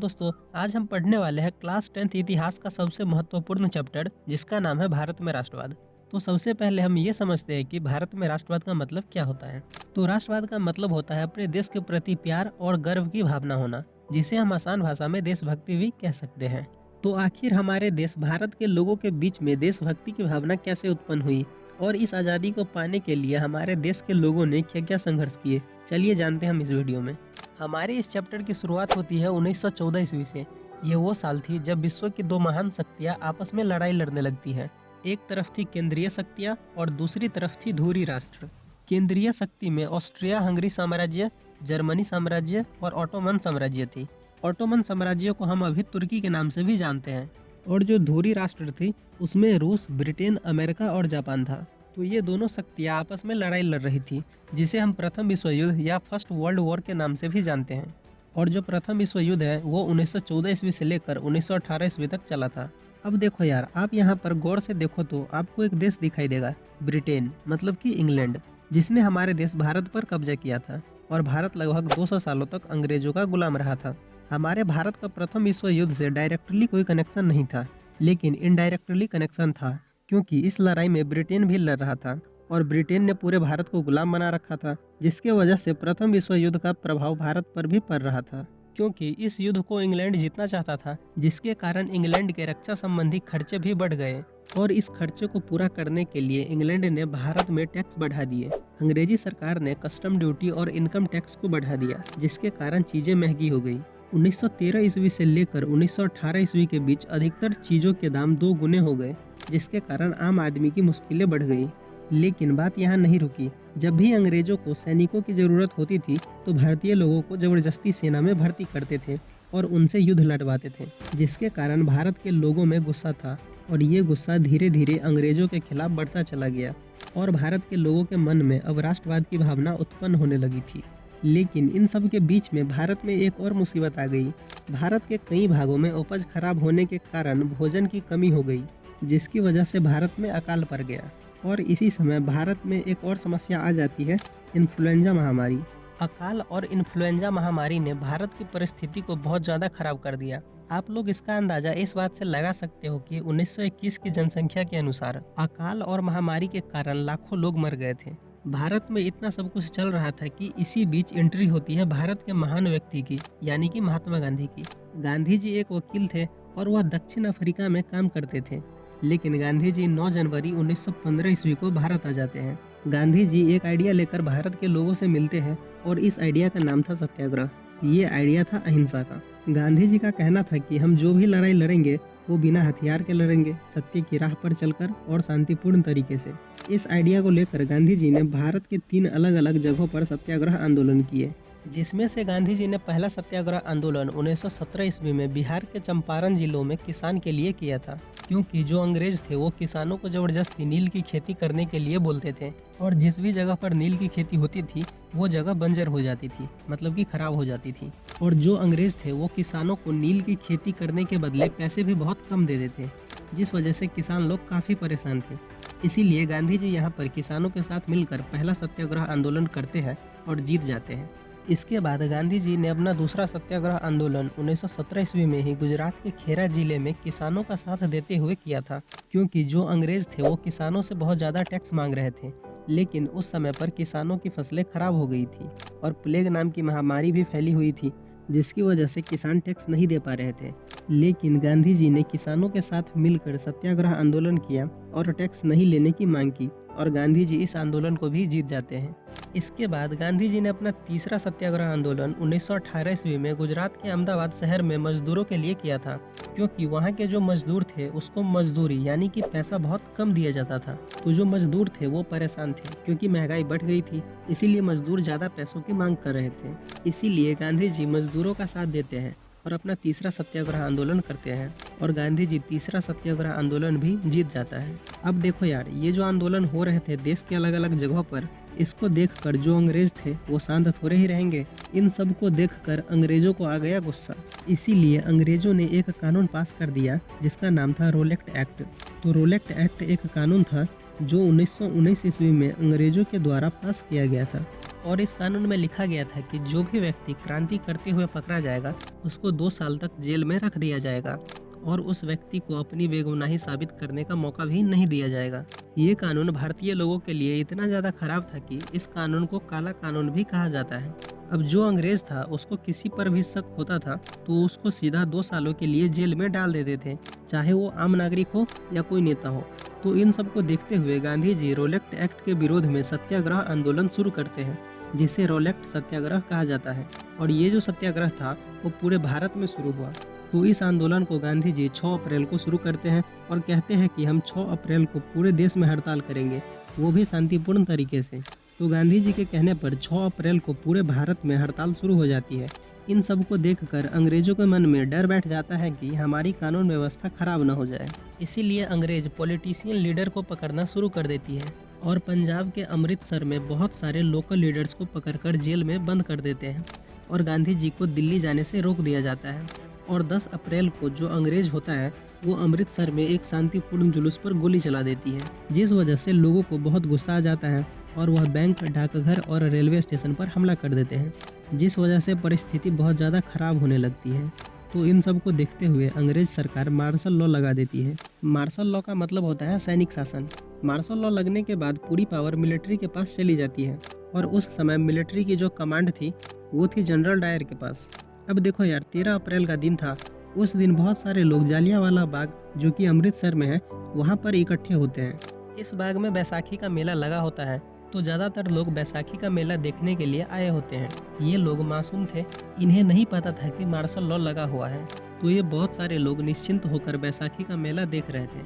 दोस्तों, आज हम पढ़ने वाले हैं क्लास 10th इतिहास का सबसे महत्वपूर्ण चैप्टर जिसका नाम है भारत में राष्ट्रवाद। तो सबसे पहले हम ये समझते हैं कि भारत में राष्ट्रवाद का मतलब क्या होता है। तो राष्ट्रवाद का मतलब होता है अपने देश के प्रति प्यार और गर्व की भावना होना, जिसे हम आसान भाषा में देशभक्ति भी कह सकते हैं। तो आखिर हमारे देश भारत के लोगों के बीच में देशभक्ति की भावना कैसे उत्पन्न हुई और इस आज़ादी को पाने के लिए हमारे देश के लोगों ने क्या क्या संघर्ष किए, चलिए जानते हैं हम इस वीडियो में। हमारे इस चैप्टर की शुरुआत होती है 1914 ईस्वी से। ये वो साल थी जब विश्व की दो महान शक्तियाँ आपस में लड़ाई लड़ने लगती हैं। एक तरफ थी केंद्रीय शक्तियाँ और दूसरी तरफ थी धुरी राष्ट्र। केंद्रीय शक्ति में ऑस्ट्रिया हंगरी साम्राज्य, जर्मनी साम्राज्य और ऑटोमन साम्राज्य थी। ऑटोमन साम्राज्य को हम अभी तुर्की के नाम से भी जानते हैं। और जो धुरी राष्ट्र थी उसमें रूस, ब्रिटेन, अमेरिका और जापान था। तो ये दोनों शक्तियाँ आपस में लड़ाई लड़ रही थी, जिसे हम प्रथम विश्व युद्ध या फर्स्ट वर्ल्ड वॉर के नाम से भी जानते हैं। और जो प्रथम विश्व युद्ध है वो 1914 ईस्वी से लेकर 1918 ईस्वी तक चला था। अब देखो यार, आप यहाँ पर गौर से देखो तो आपको एक देश दिखाई देगा, ब्रिटेन मतलब कि इंग्लैंड, जिसने हमारे देश भारत पर कब्जा किया था और भारत लगभग 200 सालों तक अंग्रेजों का गुलाम रहा था। हमारे भारत का प्रथम विश्व युद्ध से डायरेक्टली कोई कनेक्शन नहीं था, लेकिन इनडायरेक्टली कनेक्शन था, क्योंकि इस लड़ाई में ब्रिटेन भी लड़ रहा था और ब्रिटेन ने पूरे भारत को गुलाम बना रखा था, जिसके वजह से प्रथम विश्व युद्ध का प्रभाव भारत पर भी पड़ रहा था। क्योंकि इस युद्ध को इंग्लैंड जीतना चाहता था, जिसके कारण इंग्लैंड के रक्षा संबंधी खर्चे भी बढ़ गए और इस खर्चे को पूरा करने के लिए इंग्लैंड ने भारत में टैक्स बढ़ा दिए। अंग्रेजी सरकार ने कस्टम ड्यूटी और इनकम टैक्स को बढ़ा दिया, जिसके कारण चीजें महंगी हो गई। 1913 ईस्वी से लेकर 1918 ईस्वी के बीच अधिकतर चीजों के दाम 2 गुने हो गए, जिसके कारण आम आदमी की मुश्किलें बढ़ गई। लेकिन बात यहाँ नहीं रुकी। जब भी अंग्रेजों को सैनिकों की जरूरत होती थी तो भारतीय लोगों को जबरदस्ती सेना में भर्ती करते थे और उनसे युद्ध लड़वाते थे, जिसके कारण भारत के लोगों में गुस्सा था और ये गुस्सा धीरे धीरे अंग्रेजों के खिलाफ बढ़ता चला गया और भारत के लोगों के मन में अब राष्ट्रवाद की भावना उत्पन्न होने लगी थी। लेकिन इन सब के बीच में भारत में एक और मुसीबत आ गई। भारत के कई भागों में उपज खराब होने के कारण भोजन की कमी हो गई, जिसकी वजह से भारत में अकाल पड़ गया। और इसी समय भारत में एक और समस्या आ जाती है, इन्फ्लुएंजा महामारी। अकाल और इन्फ्लुएंजा महामारी ने भारत की परिस्थिति को बहुत ज़्यादा खराब कर दिया। आप लोग इसका अंदाजा इस बात से लगा सकते हो कि 1921 की जनसंख्या के अनुसार अकाल और महामारी के कारण लाखों लोग मर गए थे। भारत में इतना सब कुछ चल रहा था कि इसी बीच एंट्री होती है भारत के महान व्यक्ति की, यानी कि महात्मा गांधी की। गांधी जी एक वकील थे और वह दक्षिण अफ्रीका में काम करते थे। लेकिन गांधी जी 9 जनवरी 1915 ईस्वी को भारत आ जाते हैं। गांधी जी एक आइडिया लेकर भारत के लोगों से मिलते हैं और इस आइडिया का नाम था सत्याग्रह। ये आइडिया था अहिंसा का। गांधी जी का कहना था कि हम जो भी लड़ाई लड़ेंगे वो बिना हथियार के लड़ेंगे, सत्य की राह पर चलकर और शांतिपूर्ण तरीके से। इस आइडिया को लेकर गांधी जी ने भारत के 3 अलग अलग जगहों पर सत्याग्रह आंदोलन किए, जिसमें से गांधी जी ने पहला सत्याग्रह आंदोलन 1917 ईस्वी में बिहार के चंपारण जिलों में किसान के लिए किया था, क्योंकि जो अंग्रेज थे वो किसानों को जबरदस्ती नील की खेती करने के लिए बोलते थे और जिस भी जगह पर नील की खेती होती थी वो जगह बंजर हो जाती थी, मतलब कि खराब हो जाती थी। और जो अंग्रेज थे वो किसानों को नील की खेती करने के बदले पैसे भी बहुत कम दे देते, जिस वजह से किसान लोग काफ़ी परेशान थे। इसीलिए गांधी जी यहाँ पर किसानों के साथ मिलकर पहला सत्याग्रह आंदोलन करते हैं और जीत जाते हैं। इसके बाद गांधी जी ने अपना दूसरा सत्याग्रह आंदोलन 1917 ईस्वी में ही गुजरात के खेरा जिले में किसानों का साथ देते हुए किया था, क्योंकि जो अंग्रेज थे वो किसानों से बहुत ज़्यादा टैक्स मांग रहे थे। लेकिन उस समय पर किसानों की फसलें खराब हो गई थी और प्लेग नाम की महामारी भी फैली हुई थी, जिसकी वजह से किसान टैक्स नहीं दे पा रहे थे। लेकिन गांधी जी ने किसानों के साथ मिलकर सत्याग्रह आंदोलन किया और टैक्स नहीं लेने की मांग की और गांधी जी इस आंदोलन को भी जीत जाते हैं। इसके बाद गांधी जी ने अपना तीसरा सत्याग्रह आंदोलन 1918 ईस्वी में गुजरात के अहमदाबाद शहर में मजदूरों के लिए किया था, क्योंकि वहाँ के जो मजदूर थे उसको मजदूरी यानी कि पैसा बहुत कम दिया जाता था। तो जो मजदूर थे वो परेशान थे, क्योंकि महंगाई बढ़ गई थी, इसीलिए मजदूर ज़्यादा पैसों की मांग कर रहे थे। इसीलिए गांधी जी मजदूरों का साथ देते हैं और अपना तीसरा सत्याग्रह आंदोलन करते हैं और गांधी जी तीसरा सत्याग्रह आंदोलन भी जीत जाता है। अब देखो यार, ये जो आंदोलन हो रहे थे देश के अलग अलग जगहों पर, इसको देखकर जो अंग्रेज थे वो शांत थोड़े ही रहेंगे। इन सब को देखकर अंग्रेजों को आ गया गुस्सा। इसीलिए अंग्रेजों ने एक कानून पास कर दिया जिसका नाम था रोलेक्ट एक्ट। तो रोलेक्ट एक्ट एक कानून था जो 1919 ईस्वी में अंग्रेजों के द्वारा पास किया गया था और इस कानून में लिखा गया था कि जो भी व्यक्ति क्रांति करते हुए पकड़ा जाएगा उसको 2 साल तक जेल में रख दिया जाएगा और उस व्यक्ति को अपनी बेगुनाही साबित करने का मौका भी नहीं दिया जाएगा। ये कानून भारतीय लोगों के लिए इतना ज़्यादा खराब था कि इस कानून को काला कानून भी कहा जाता है। अब जो अंग्रेज था उसको किसी पर भी शक होता था तो उसको सीधा 2 सालों के लिए जेल में डाल देते थे, चाहे वो आम नागरिक हो या कोई नेता हो। तो इन सब को देखते हुए गांधी जी रोलेक्ट एक्ट के विरोध में सत्याग्रह आंदोलन शुरू करते हैं, जिसे रोलेक्ट सत्याग्रह कहा जाता है। और ये जो सत्याग्रह था वो पूरे भारत में शुरू हुआ। तो इस आंदोलन को गांधी जी 6 अप्रैल को शुरू करते हैं और कहते हैं कि हम 6 अप्रैल को पूरे देश में हड़ताल करेंगे, वो भी शांतिपूर्ण तरीके से। तो गांधी जी के कहने पर 6 अप्रैल को पूरे भारत में हड़ताल शुरू हो जाती है। इन सब को देखकर अंग्रेजों के मन में डर बैठ जाता है कि हमारी कानून व्यवस्था खराब न हो जाए। इसीलिए अंग्रेज पॉलिटिशियन लीडर को पकड़ना शुरू कर देती है और पंजाब के अमृतसर में बहुत सारे लोकल लीडर्स को पकड़कर जेल में बंद कर देते हैं और गांधी जी को दिल्ली जाने से रोक दिया जाता है। और 10 अप्रैल को जो अंग्रेज होता है वो अमृतसर में एक शांतिपूर्ण जुलूस पर गोली चला देती है, जिस वजह से लोगों को बहुत गुस्सा आ जाता है और वह बैंक, डाकघर और रेलवे स्टेशन पर हमला कर देते हैं, जिस वजह से परिस्थिति बहुत ज़्यादा खराब होने लगती है। तो इन सब को देखते हुए अंग्रेज सरकार मार्शल लॉ लगा देती है। मार्शल लॉ का मतलब होता है सैनिक शासन। मार्शल लॉ लगने के बाद पूरी पावर मिलिट्री के पास चली जाती है और उस समय मिलिट्री की जो कमांड थी वो थी जनरल डायर के पास। अब देखो यार, 13 अप्रैल का दिन था। उस दिन बहुत सारे लोग जालियांवाला बाग जो कि अमृतसर में है वहाँ पर इकट्ठे होते हैं। इस बाग में बैसाखी का मेला लगा होता है, तो ज़्यादातर लोग बैसाखी का मेला देखने के लिए आए होते हैं। ये लोग मासूम थे, इन्हें नहीं पता था कि मार्शल लॉ लगा हुआ है, तो ये बहुत सारे लोग निश्चिंत होकर बैसाखी का मेला देख रहे थे।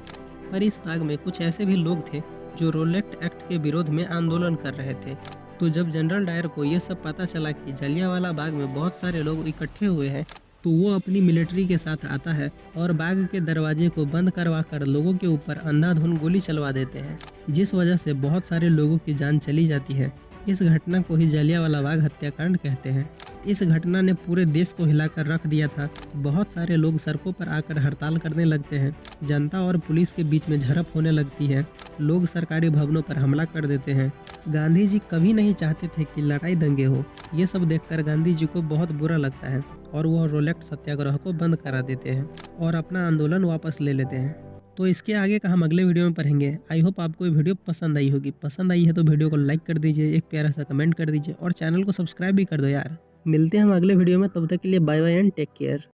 पर इस बाग में कुछ ऐसे भी लोग थे जो रोलेक्ट एक्ट के विरोध में आंदोलन कर रहे थे। तो जब जनरल डायर को ये सब पता चला कि जालियांवाला बाग में बहुत सारे लोग इकट्ठे हुए हैं, तो वो अपनी मिलिट्री के साथ आता है और बाग के दरवाजे को बंद करवा कर लोगों के ऊपर अंधाधुंध गोली चलवा देते हैं, जिस वजह से बहुत सारे लोगों की जान चली जाती है। इस घटना को ही जालियांवाला बाग हत्याकांड कहते हैं। इस घटना ने पूरे देश को हिलाकर रख दिया था। बहुत सारे लोग सड़कों पर आकर हड़ताल करने लगते हैं, जनता और पुलिस के बीच में झड़प होने लगती है, लोग सरकारी भवनों पर हमला कर देते हैं। गांधी जी कभी नहीं चाहते थे कि लड़ाई दंगे हो। ये सब देखकर गांधी जी को बहुत बुरा लगता है और वह रोलेक्ट सत्याग्रह को बंद करा देते हैं और अपना आंदोलन वापस ले लेते हैं। तो इसके आगे का हम अगले वीडियो में पढ़ेंगे। आई होप आपको ये वीडियो पसंद आई होगी। पसंद आई है तो वीडियो को लाइक कर दीजिए, एक प्यारा सा कमेंट कर दीजिए और चैनल को सब्सक्राइब भी कर दो यार। मिलते हैं हम अगले वीडियो में, तब तक के लिए bye bye and take care.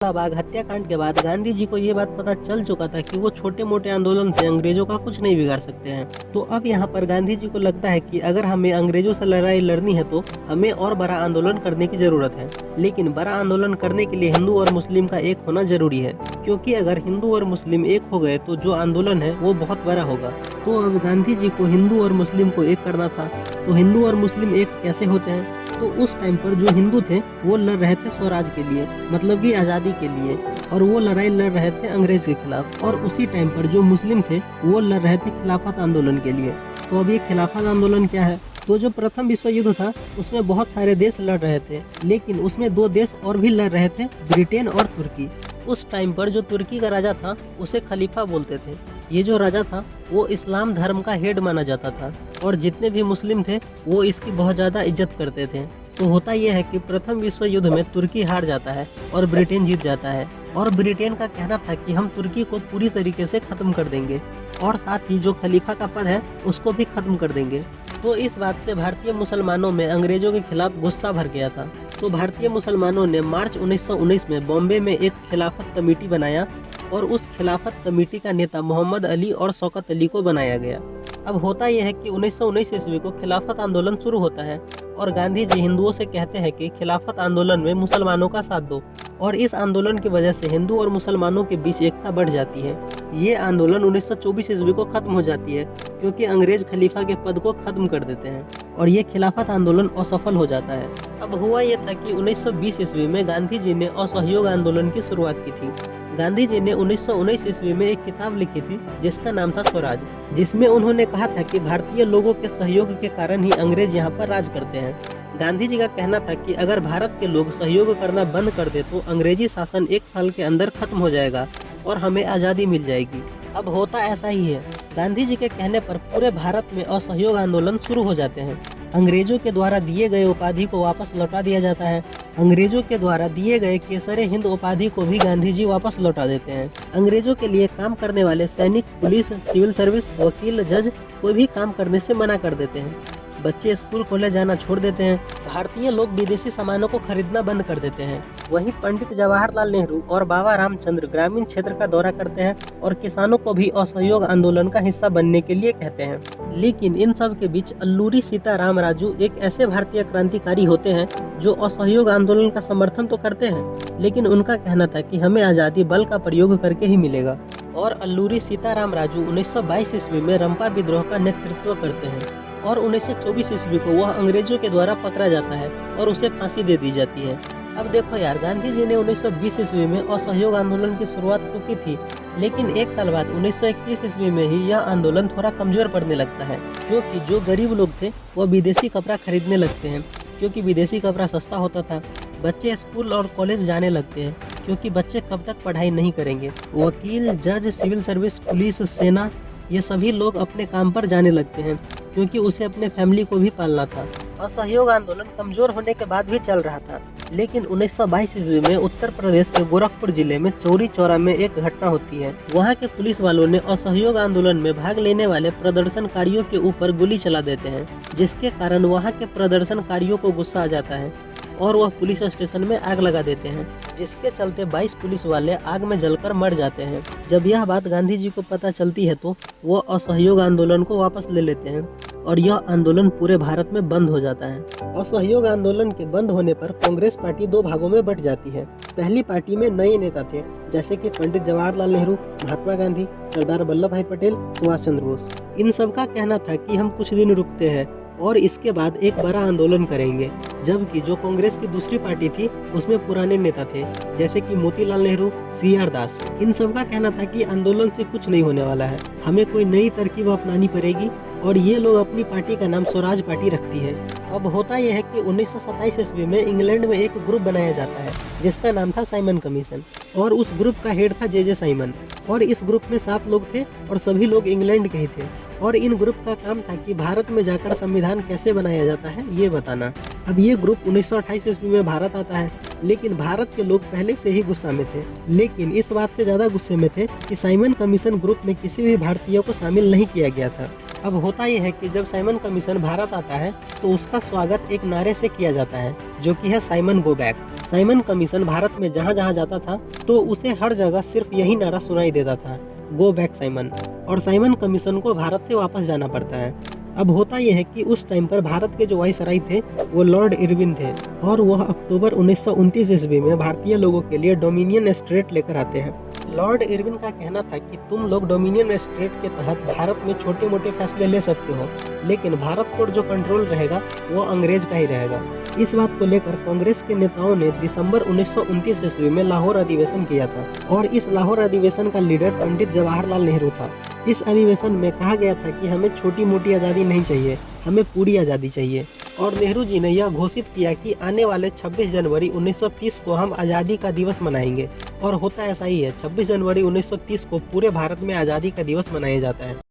बाग हत्याकांड के बाद गांधी जी को ये बात पता चल चुका था कि वो छोटे मोटे आंदोलन से अंग्रेजों का कुछ नहीं बिगाड़ सकते हैं। तो अब यहाँ पर गांधी जी को लगता है कि अगर हमें अंग्रेजों से लड़ाई लड़नी है तो हमें और बड़ा आंदोलन करने की जरूरत है। लेकिन बड़ा आंदोलन करने के लिए हिंदू और मुस्लिम का एक होना जरूरी है, क्योंकि अगर हिंदू और मुस्लिम एक हो गए तो जो आंदोलन है वो बहुत बड़ा होगा। तो अब गांधी जी को हिंदू और मुस्लिम को एक करना था। तो हिंदू और मुस्लिम एक कैसे होते हैं? तो उस टाइम पर जो हिंदू थे वो लड़ रहे थे स्वराज के लिए, मतलब कि आज़ादी के लिए, और वो लड़ाई लड़ रहे थे अंग्रेज के खिलाफ। और उसी टाइम पर जो मुस्लिम थे वो लड़ रहे थे खिलाफत आंदोलन के लिए। तो अब ये खिलाफत आंदोलन क्या है? तो जो प्रथम विश्व युद्ध था उसमें बहुत सारे देश लड़ रहे थे, लेकिन उसमें 2 देश और भी लड़ रहे थे, ब्रिटेन और तुर्की। उस टाइम पर जो तुर्की का राजा था उसे खलीफा बोलते थे। ये जो राजा था वो इस्लाम धर्म का हेड माना जाता था और जितने भी मुस्लिम थे वो इसकी बहुत ज़्यादा इज्जत करते थे। तो होता यह है कि प्रथम विश्व युद्ध में तुर्की हार जाता है और ब्रिटेन जीत जाता है। और ब्रिटेन का कहना था कि हम तुर्की को पूरी तरीके से खत्म कर देंगे और साथ ही जो खलीफा का पद है उसको भी खत्म कर देंगे। तो इस बात से भारतीय मुसलमानों में अंग्रेजों के खिलाफ गुस्सा भर गया था। तो भारतीय मुसलमानों ने मार्च 1919 में बॉम्बे में एक खिलाफत कमेटी बनाया और उस खिलाफत कमेटी का नेता मोहम्मद अली और शौकत अली को बनाया गया। अब होता यह है कि 1919 ईस्वी को खिलाफत आंदोलन शुरू होता है और गांधी जी हिंदुओं से कहते हैं कि खिलाफत आंदोलन में मुसलमानों का साथ दो, और इस आंदोलन की वजह से हिंदू और मुसलमानों के बीच एकता बढ़ जाती है। ये आंदोलन 1924 ईस्वी को खत्म हो जाती है, क्योंकि अंग्रेज खलीफा के पद को खत्म कर देते हैं और ये खिलाफत आंदोलन असफल हो जाता है। अब हुआ यह था कि 1920 ईस्वी में गांधी जी ने असहयोग आंदोलन की शुरुआत की थी। गांधी जी ने 1919 ईस्वी में एक किताब लिखी थी जिसका नाम था स्वराज, जिसमें उन्होंने कहा था कि भारतीय लोगों के सहयोग के कारण ही अंग्रेज यहाँ पर राज करते हैं। गांधी जी का कहना था कि अगर भारत के लोग सहयोग करना बंद कर दे तो अंग्रेजी शासन 1 साल के अंदर खत्म हो जाएगा और हमें आज़ादी मिल जाएगी। अब होता ऐसा ही है। गांधी जी के कहने पर पूरे भारत में असहयोग आंदोलन शुरू हो जाते हैं अंग्रेजों के द्वारा दिए गए उपाधि को वापस लौटा दिया जाता है। अंग्रेजों के द्वारा दिए गए केसरे हिंद उपाधि को भी गांधी जी वापस लौटा देते हैं। अंग्रेजों के लिए काम करने वाले सैनिक, पुलिस, सिविल सर्विस, वकील, जज कोई भी काम करने से मना कर देते हैं। बच्चे स्कूल कॉलेज जाना छोड़ देते हैं। भारतीय लोग विदेशी सामानों को खरीदना बंद कर देते हैं। वहीं पंडित जवाहरलाल नेहरू और बाबा रामचंद्र ग्रामीण क्षेत्र का दौरा करते हैं और किसानों को भी असहयोग आंदोलन का हिस्सा बनने के लिए कहते हैं। लेकिन इन सब के बीच अल्लूरी सीताराम राजू एक ऐसे भारतीय क्रांतिकारी होते हैं जो असहयोग आंदोलन का समर्थन तो करते हैं, लेकिन उनका कहना था कि हमें आज़ादी बल का प्रयोग करके ही मिलेगा। और अल्लूरी सीताराम राजू 1922 ईस्वी में रंपा विद्रोह का नेतृत्व करते हैं और 1924 ईस्वी को वह अंग्रेजों के द्वारा पकड़ा जाता है और उसे फांसी दे दी जाती है। अब देखो यार, गांधी जी ने 1920 ईस्वी में असहयोग आंदोलन की शुरुआत तो की थी, लेकिन एक साल बाद 1921 ईस्वी में ही यह आंदोलन थोड़ा कमजोर पड़ने लगता है, क्योंकि जो गरीब लोग थे वो विदेशी कपड़ा खरीदने लगते हैं, क्योंकि विदेशी कपड़ा सस्ता होता था। बच्चे स्कूल और कॉलेज जाने लगते हैं, क्योंकि बच्चे कब तक पढ़ाई नहीं करेंगे। वकील, जज, सिविल सर्विस, पुलिस, सेना, ये सभी लोग अपने काम पर जाने लगते हैं, क्योंकि उसे अपने फैमिली को भी पालना था। असहयोग आंदोलन कमजोर होने के बाद भी चल रहा था, लेकिन 1922 ईस्वी में उत्तर प्रदेश के गोरखपुर जिले में चौरी चौरा में एक घटना होती है। वहाँ के पुलिस वालों ने असहयोग आंदोलन में भाग लेने वाले प्रदर्शनकारियों के ऊपर गोली चला देते हैं, जिसके कारण वहाँ के प्रदर्शनकारियों को गुस्सा आ जाता है और वह पुलिस स्टेशन में आग लगा देते हैं, जिसके चलते 22 पुलिस वाले आग में जलकर मर जाते हैं। जब यह बात गांधी जी को पता चलती है तो वो असहयोग आंदोलन को वापस ले लेते हैं और यह आंदोलन पूरे भारत में बंद हो जाता है। असहयोग आंदोलन के बंद होने पर कांग्रेस पार्टी दो भागों में बंट जाती है। पहली पार्टी में नए नेता थे, जैसे कि पंडित जवाहरलाल नेहरू, महात्मा गांधी, सरदार वल्लभ भाई पटेल, सुभाष चंद्र बोस। इन सब का कहना था कि हम कुछ दिन रुकते हैं और इसके बाद एक बड़ा आंदोलन करेंगे। जबकि जो कांग्रेस की दूसरी पार्टी थी उसमें पुराने नेता थे, जैसे कि मोतीलाल नेहरू, CR दास। इन सब का कहना था कि आंदोलन से कुछ नहीं होने वाला है, हमें कोई नई तरकीब अपनानी पड़ेगी, और ये लोग अपनी पार्टी का नाम स्वराज पार्टी रखती है। अब होता यह है कि 1927 ईस्वी में इंग्लैंड में एक ग्रुप बनाया जाता है जिसका नाम था साइमन कमीशन, और उस ग्रुप का हेड था JJ साइमन। और इस ग्रुप में 7 लोग थे और सभी लोग इंग्लैंड के ही थे, और इन ग्रुप का काम था कि भारत में जाकर संविधान कैसे बनाया जाता है ये बताना। अब ये ग्रुप 1928 ईस्वी में भारत आता है, लेकिन भारत के लोग पहले से ही गुस्सा में थे, लेकिन इस बात से ज्यादा गुस्से में थे कि साइमन कमीशन ग्रुप में किसी भी भारतीय को शामिल नहीं किया गया था। अब होता यह है कि जब साइमन कमीशन भारत आता है तो उसका स्वागत एक नारे से किया जाता है, जो कि है Simon go back. Simon commission Bharat में जहाँ जहाँ जाता था तो उसे हर जगह सिर्फ यही नारा सुनाई देता था, गो बैक साइमन, और साइमन कमीशन को भारत से वापस जाना पड़ता है। अब होता यह है कि उस टाइम पर भारत के जो वाइसराय थे वो लॉर्ड इरविन थे, और वह अक्टूबर 1929 ईस्वी में भारतीय लोगों के लिए डोमिनियन स्ट्रेट लेकर आते हैं। लॉर्ड इरविन का कहना था कि तुम लोग डोमिनियन स्ट्रेट के तहत भारत में छोटे मोटे फैसले ले सकते हो, लेकिन भारत पर जो कंट्रोल रहेगा वो अंग्रेज का ही रहेगा। इस बात को लेकर कांग्रेस के नेताओं ने दिसंबर 1929 ईस्वी में लाहौर अधिवेशन किया था, और इस लाहौर अधिवेशन का लीडर पंडित जवाहरलाल नेहरू था। इस अधिवेशन में कहा गया था कि हमें छोटी मोटी आज़ादी नहीं चाहिए, हमें पूरी आज़ादी चाहिए। और नेहरू जी ने यह घोषित किया कि आने वाले 26 जनवरी 1930 को हम आज़ादी का दिवस मनाएंगे, और होता ऐसा ही है, 26 जनवरी 1930 को पूरे भारत में आज़ादी का दिवस मनाया जाता है।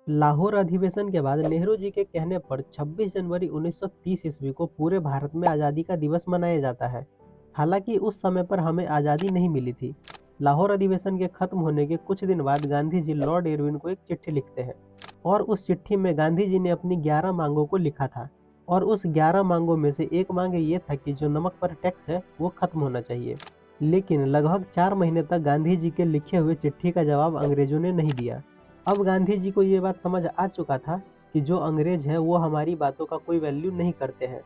लाहौर अधिवेशन के बाद नेहरू जी के कहने पर 26 जनवरी 1930 ईस्वी को पूरे भारत में आज़ादी का दिवस मनाया जाता है। हालांकि उस समय पर हमें आज़ादी नहीं मिली थी। लाहौर अधिवेशन के खत्म होने के कुछ दिन बाद गांधी जी लॉर्ड इरविन को एक चिट्ठी लिखते हैं, और उस चिट्ठी में गांधी जी ने अपनी 11 मांगों को लिखा था, और उस 11 मांगों में से एक मांग ये था कि जो नमक पर टैक्स है वो खत्म होना चाहिए। लेकिन लगभग 4 महीने तक गांधी जी के लिखे हुए चिट्ठी का जवाब अंग्रेजों ने नहीं दिया। अब गांधी जी को ये बात समझ आ चुका था कि जो अंग्रेज है वो हमारी बातों का कोई वैल्यू नहीं करते हैं।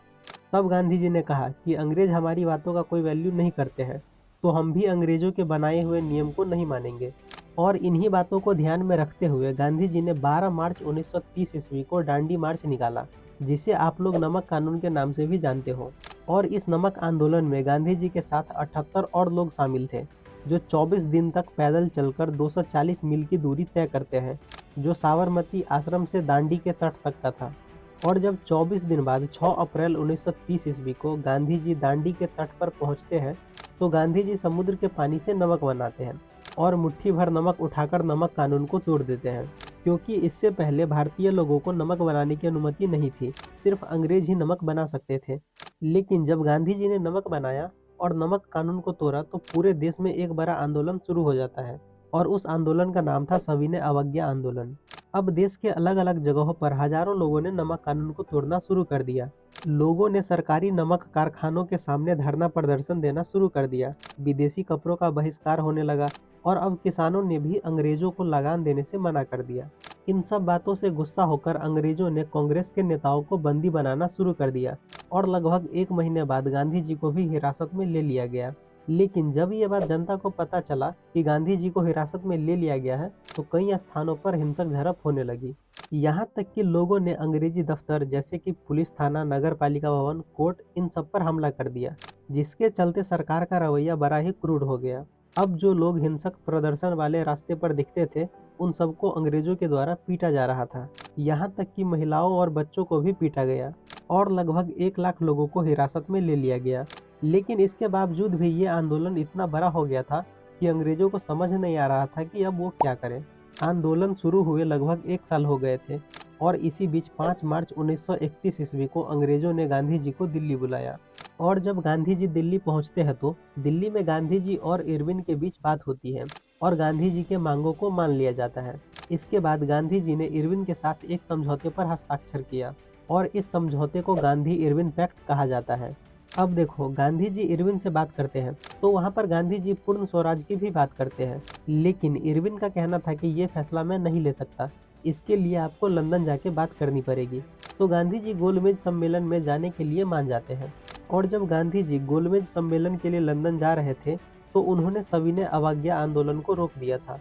तब गांधी जी ने कहा कि अंग्रेज हमारी बातों का कोई वैल्यू नहीं करते हैं, तो हम भी अंग्रेजों के बनाए हुए नियम को नहीं मानेंगे। और इन्हीं बातों को ध्यान में रखते हुए गांधी जी ने 12 मार्च 1930 ईस्वी को दांडी मार्च निकाला, जिसे आप लोग नमक कानून के नाम से भी जानते हो। और इस नमक आंदोलन में गांधी जी के साथ 78 और लोग शामिल थे, जो 24 दिन तक पैदल चलकर 240 मील की दूरी तय करते हैं, जो साबरमती आश्रम से दांडी के तट तक का था। और जब 24 दिन बाद 6 अप्रैल 1930 ईस्वी को गांधी जी दांडी के तट पर पहुंचते हैं, तो गांधी जी समुद्र के पानी से नमक बनाते हैं और मुट्ठी भर नमक उठाकर नमक कानून को तोड़ देते हैं। क्योंकि इससे पहले भारतीय लोगों को नमक बनाने की अनुमति नहीं थी, सिर्फ अंग्रेज ही नमक बना सकते थे। लेकिन जब गांधी जी ने नमक बनाया और नमक कानून को तोड़ा तो पूरे देश में एक बड़ा आंदोलन शुरू हो जाता है और उस आंदोलन का नाम था सविनय अवज्ञा आंदोलन। अब देश के अलग अलग जगहों पर हजारों लोगों ने नमक कानून को तोड़ना शुरू कर दिया। लोगों ने सरकारी नमक कारखानों के सामने धरना प्रदर्शन देना शुरू कर दिया। विदेशी कपड़ों का बहिष्कार होने लगा और अब किसानों ने भी अंग्रेजों को लगान देने से मना कर दिया। इन सब बातों से गुस्सा होकर अंग्रेजों ने कांग्रेस के नेताओं को बंदी बनाना शुरू कर दिया और लगभग 1 महीने बाद गांधी जी को भी हिरासत में ले लिया गया। लेकिन जब ये बात जनता को पता चला कि गांधी जी को हिरासत में ले लिया गया है तो कई स्थानों पर हिंसक झड़प होने लगी। यहाँ तक कि लोगों ने अंग्रेजी दफ्तर जैसे कि पुलिस थाना, नगर पालिका भवन, कोर्ट, इन सब पर हमला कर दिया, जिसके चलते सरकार का रवैया बड़ा ही क्रूर हो गया। अब जो लोग हिंसक प्रदर्शन वाले रास्ते पर दिखते थे उन सबको अंग्रेजों के द्वारा पीटा जा रहा था। यहाँ तक कि महिलाओं और बच्चों को भी पीटा गया और लगभग 1 लाख लोगों को हिरासत में ले लिया गया। लेकिन इसके बावजूद भी ये आंदोलन इतना बड़ा हो गया था कि अंग्रेजों को समझ नहीं आ रहा था कि अब वो क्या करें। आंदोलन शुरू हुए लगभग 1 साल हो गए थे और इसी बीच 5 मार्च 1931 ईस्वी को अंग्रेजों ने गांधी जी को दिल्ली बुलाया। और जब गांधी जी दिल्ली पहुंचते हैं तो दिल्ली में गांधी जी और इरविन के बीच बात होती है और गांधी जी के मांगों को मान लिया जाता है। इसके बाद गांधी जी ने इरविन के साथ एक समझौते पर हस्ताक्षर किया और इस समझौते को गांधी इरविन पैक्ट कहा जाता है। अब देखो, गांधी जी इरविन से बात करते हैं तो वहाँ पर गांधी जी पूर्ण स्वराज की भी बात करते हैं, लेकिन इरविन का कहना था कि ये फैसला मैं नहीं ले सकता, इसके लिए आपको लंदन जाके बात करनी पड़ेगी। तो गांधी जी गोलमेज सम्मेलन में जाने के लिए मान जाते हैं और जब गांधी जी गोलमेज सम्मेलन के लिए लंदन जा रहे थे तो उन्होंने सविनय अवज्ञा आंदोलन को रोक दिया था।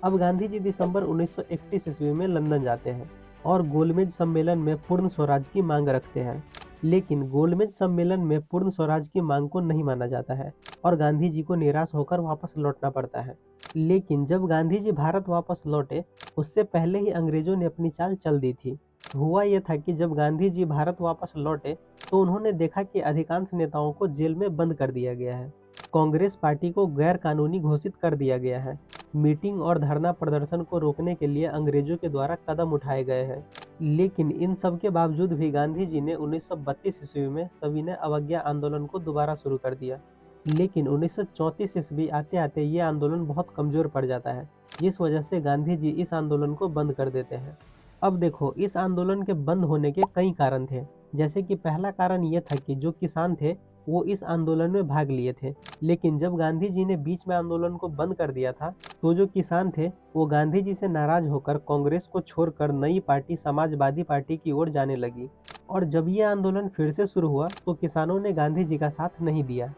अब गांधी जी दिसंबर 1931 ईस्वी में लंदन जाते हैं और गोलमेज सम्मेलन में पूर्ण स्वराज की मांग रखते हैं, लेकिन गोलमेज सम्मेलन में पूर्ण स्वराज की मांग को नहीं माना जाता है और गांधी जी को निराश होकर वापस लौटना पड़ता है। लेकिन जब गांधी जी भारत वापस लौटे उससे पहले ही अंग्रेजों ने अपनी चाल चल दी थी। हुआ यह था कि जब गांधी जी भारत वापस लौटे तो उन्होंने देखा कि अधिकांश नेताओं को जेल में बंद कर दिया गया है, कांग्रेस पार्टी को गैर कानूनी घोषित कर दिया गया है, मीटिंग और धरना प्रदर्शन को रोकने के लिए अंग्रेजों के द्वारा कदम उठाए गए हैं। लेकिन इन सब के बावजूद भी गांधी जी ने 1932 ईस्वी में सविनय अवज्ञा आंदोलन को दोबारा शुरू कर दिया। लेकिन 1934 ईस्वी आते आते ये आंदोलन बहुत कमजोर पड़ जाता है, जिस वजह से गांधी जी इस आंदोलन को बंद कर देते हैं। अब देखो, इस आंदोलन के बंद होने के कई कारण थे। जैसे कि पहला कारण ये था कि जो किसान थे वो इस आंदोलन में भाग लिए थे, लेकिन जब गांधी जी ने बीच में आंदोलन को बंद कर दिया था तो जो किसान थे वो गांधी जी से नाराज होकर कांग्रेस को छोड़कर नई पार्टी समाजवादी पार्टी की ओर जाने लगी। और जब ये आंदोलन फिर से शुरू हुआ तो किसानों ने गांधी जी का साथ नहीं दिया।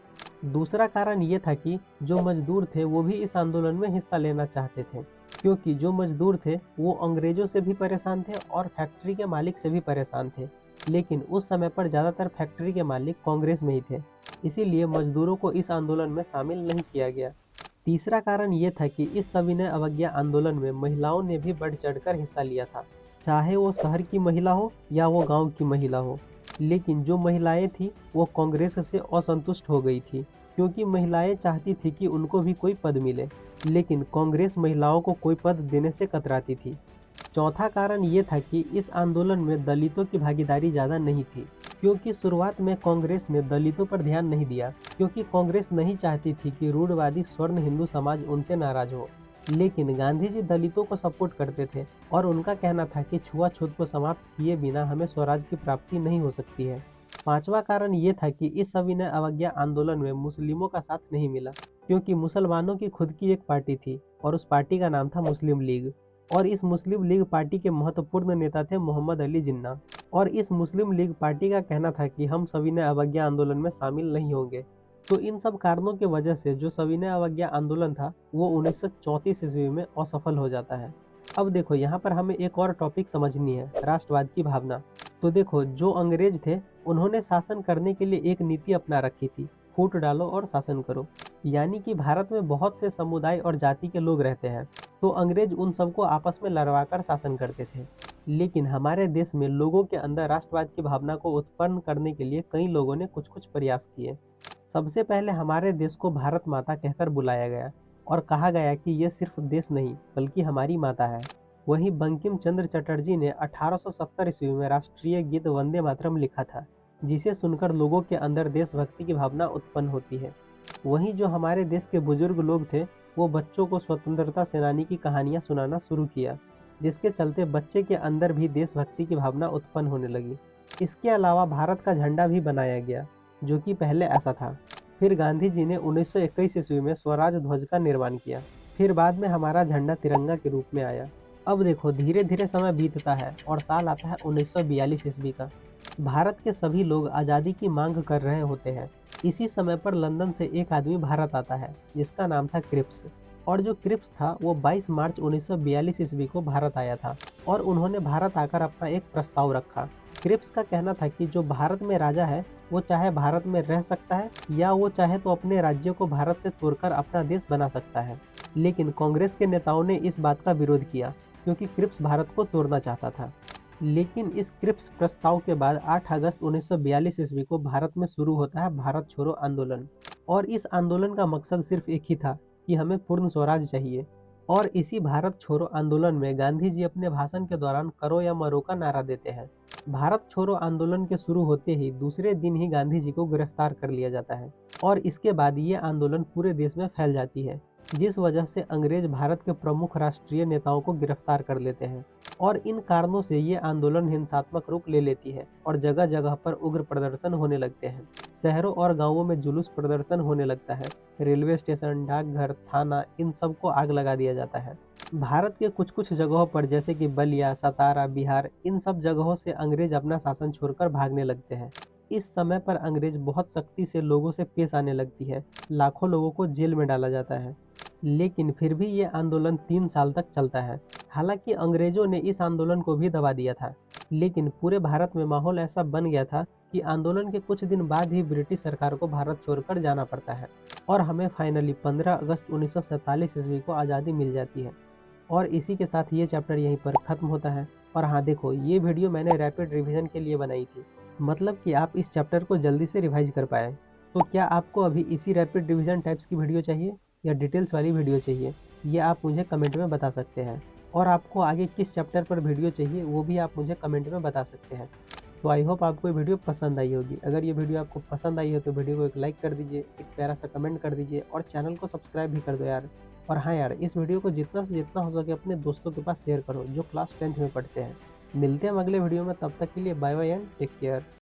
दूसरा कारण ये था कि जो मजदूर थे वो भी इस आंदोलन में हिस्सा लेना चाहते थे, क्योंकि जो मजदूर थे वो अंग्रेजों से भी परेशान थे और फैक्ट्री के मालिक से भी परेशान थे। लेकिन उस समय पर ज़्यादातर फैक्ट्री के मालिक कांग्रेस में ही थे, इसीलिए मजदूरों को इस आंदोलन में शामिल नहीं किया गया। तीसरा कारण ये था कि इस सविनय अवज्ञा आंदोलन में महिलाओं ने भी बढ़ चढ़कर हिस्सा लिया था, चाहे वो शहर की महिला हो या वो गांव की महिला हो। लेकिन जो महिलाएं थी वो कांग्रेस से असंतुष्ट हो गई थी, क्योंकि महिलाएं चाहती थी कि उनको भी कोई पद मिले, लेकिन कांग्रेस महिलाओं को कोई पद देने से कतराती थी। चौथा कारण ये था कि इस आंदोलन में दलितों की भागीदारी ज़्यादा नहीं थी, क्योंकि शुरुआत में कांग्रेस ने दलितों पर ध्यान नहीं दिया, क्योंकि कांग्रेस नहीं चाहती थी कि रूढ़वादी स्वर्ण हिंदू समाज उनसे नाराज हो। लेकिन गांधी जी दलितों को सपोर्ट करते थे और उनका कहना था कि छुआछूत को समाप्त किए बिना हमें स्वराज की प्राप्ति नहीं हो सकती है। पांचवा कारण ये था कि इस सविनय अवज्ञा आंदोलन में मुस्लिमों का साथ नहीं मिला, क्योंकि मुसलमानों की खुद की एक पार्टी थी और उस पार्टी का नाम था मुस्लिम लीग, और इस मुस्लिम लीग पार्टी के महत्वपूर्ण नेता थे मोहम्मद अली जिन्ना। और इस मुस्लिम लीग पार्टी का कहना था कि हम सविनय अवज्ञा आंदोलन में शामिल नहीं होंगे। तो इन सब कारणों की वजह से जो सविनय अवज्ञा आंदोलन था वो 1934 ईस्वी में असफल हो जाता है। अब देखो, यहाँ पर हमें एक और टॉपिक समझनी है, राष्ट्रवाद की भावना। तो देखो, जो अंग्रेज थे उन्होंने शासन करने के लिए एक नीति अपना रखी थी, फूट डालो और शासन करो। यानी कि भारत में बहुत से समुदाय और जाति के लोग रहते हैं, तो अंग्रेज उन सबको आपस में लड़वाकर शासन करते थे। लेकिन हमारे देश में लोगों के अंदर राष्ट्रवाद की भावना को उत्पन्न करने के लिए कई लोगों ने कुछ कुछ प्रयास किए। सबसे पहले हमारे देश को भारत माता कहकर बुलाया गया और कहा गया कि ये सिर्फ देश नहीं बल्कि हमारी माता है। वहीं बंकिम चंद्र चटर्जी ने 1870 ईस्वी में राष्ट्रीय गीत वंदे मातरम लिखा था, जिसे सुनकर लोगों के अंदर देशभक्ति की भावना उत्पन्न होती है। वहीं जो हमारे देश के बुजुर्ग लोग थे, वो बच्चों को स्वतंत्रता सेनानी की कहानियां सुनाना शुरू किया, जिसके चलते बच्चे के अंदर भी देशभक्ति की भावना उत्पन्न होने लगी। इसके अलावा भारत का झंडा भी बनाया गया, जो कि पहले ऐसा था। फिर गांधी जी ने 1921 ईस्वी में स्वराज ध्वज का निर्माण किया। फिर बाद में हमारा झंडा तिरंगा के रूप में आया। अब देखो, धीरे धीरे समय बीतता है और साल आता है 1942 ईस्वी का। भारत के सभी लोग आज़ादी की मांग कर रहे होते हैं। इसी समय पर लंदन से एक आदमी भारत आता है, जिसका नाम था क्रिप्स। और जो क्रिप्स था वो 22 मार्च 1942 ईस्वी को भारत आया था और उन्होंने भारत आकर अपना एक प्रस्ताव रखा। क्रिप्स का कहना था कि जो भारत में राजा है, वो चाहे भारत में रह सकता है या वो चाहे तो अपने राज्यों को भारत से तोड़कर अपना देश बना सकता है। लेकिन कांग्रेस के नेताओं ने इस बात का विरोध किया, क्योंकि क्रिप्स भारत को तोड़ना चाहता था। लेकिन इस क्रिप्स प्रस्ताव के बाद 8 अगस्त 1942 ईस्वी को भारत में शुरू होता है भारत छोड़ो आंदोलन। और इस आंदोलन का मकसद सिर्फ एक ही था कि हमें पूर्ण स्वराज चाहिए। और इसी भारत छोड़ो आंदोलन में गांधी जी अपने भाषण के दौरान करो या मरो का नारा देते हैं। भारत छोड़ो आंदोलन के शुरू होते ही दूसरे दिन ही गांधी जी को गिरफ्तार कर लिया जाता है और इसके बाद ये आंदोलन पूरे देश में फैल जाती है, जिस वजह से अंग्रेज भारत के प्रमुख राष्ट्रीय नेताओं को गिरफ्तार कर लेते हैं। और इन कारणों से ये आंदोलन हिंसात्मक रूप ले लेती है और जगह जगह पर उग्र प्रदर्शन होने लगते हैं। शहरों और गांवों में जुलूस प्रदर्शन होने लगता है। रेलवे स्टेशन, डाकघर, थाना, इन सब को आग लगा दिया जाता है। भारत के कुछ कुछ जगहों पर जैसे कि बलिया, सतारा, बिहार, इन सब जगहों से अंग्रेज अपना शासन छोड़कर भागने लगते हैं। इस समय पर अंग्रेज बहुत सख्ती से लोगों से पेश आने लगती है। लाखों लोगों को जेल में डाला जाता है। लेकिन फिर भी ये आंदोलन 3 साल तक चलता है। हालांकि अंग्रेजों ने इस आंदोलन को भी दबा दिया था, लेकिन पूरे भारत में माहौल ऐसा बन गया था कि आंदोलन के कुछ दिन बाद ही ब्रिटिश सरकार को भारत छोड़कर जाना पड़ता है और हमें फाइनली 15 अगस्त 1947 ईस्वी को आज़ादी मिल जाती है। और इसी के साथ ये चैप्टर यहीं पर ख़त्म होता है। और हाँ देखो, ये वीडियो मैंने रैपिड रिवीजन के लिए बनाई थी, मतलब कि आप इस चैप्टर को जल्दी से रिवाइज कर पाए। तो क्या आपको अभी इसी रैपिड रिवीजन टाइप्स की वीडियो चाहिए या डिटेल्स वाली वीडियो चाहिए, ये आप मुझे कमेंट में बता सकते हैं। और आपको आगे किस चैप्टर पर वीडियो चाहिए वो भी आप मुझे कमेंट में बता सकते हैं। तो आई होप आपको ये वीडियो पसंद आई होगी। अगर ये वीडियो आपको पसंद आई हो तो वीडियो को एक लाइक कर दीजिए, एक प्यारा सा कमेंट कर दीजिए और चैनल को सब्सक्राइब भी कर दो यार। और हाँ यार, इस वीडियो को जितना से जितना हो सके अपने दोस्तों के पास शेयर करो जो क्लास 10th में पढ़ते हैं। मिलते हैं हम अगले वीडियो में, तब तक के लिए bye bye and take care.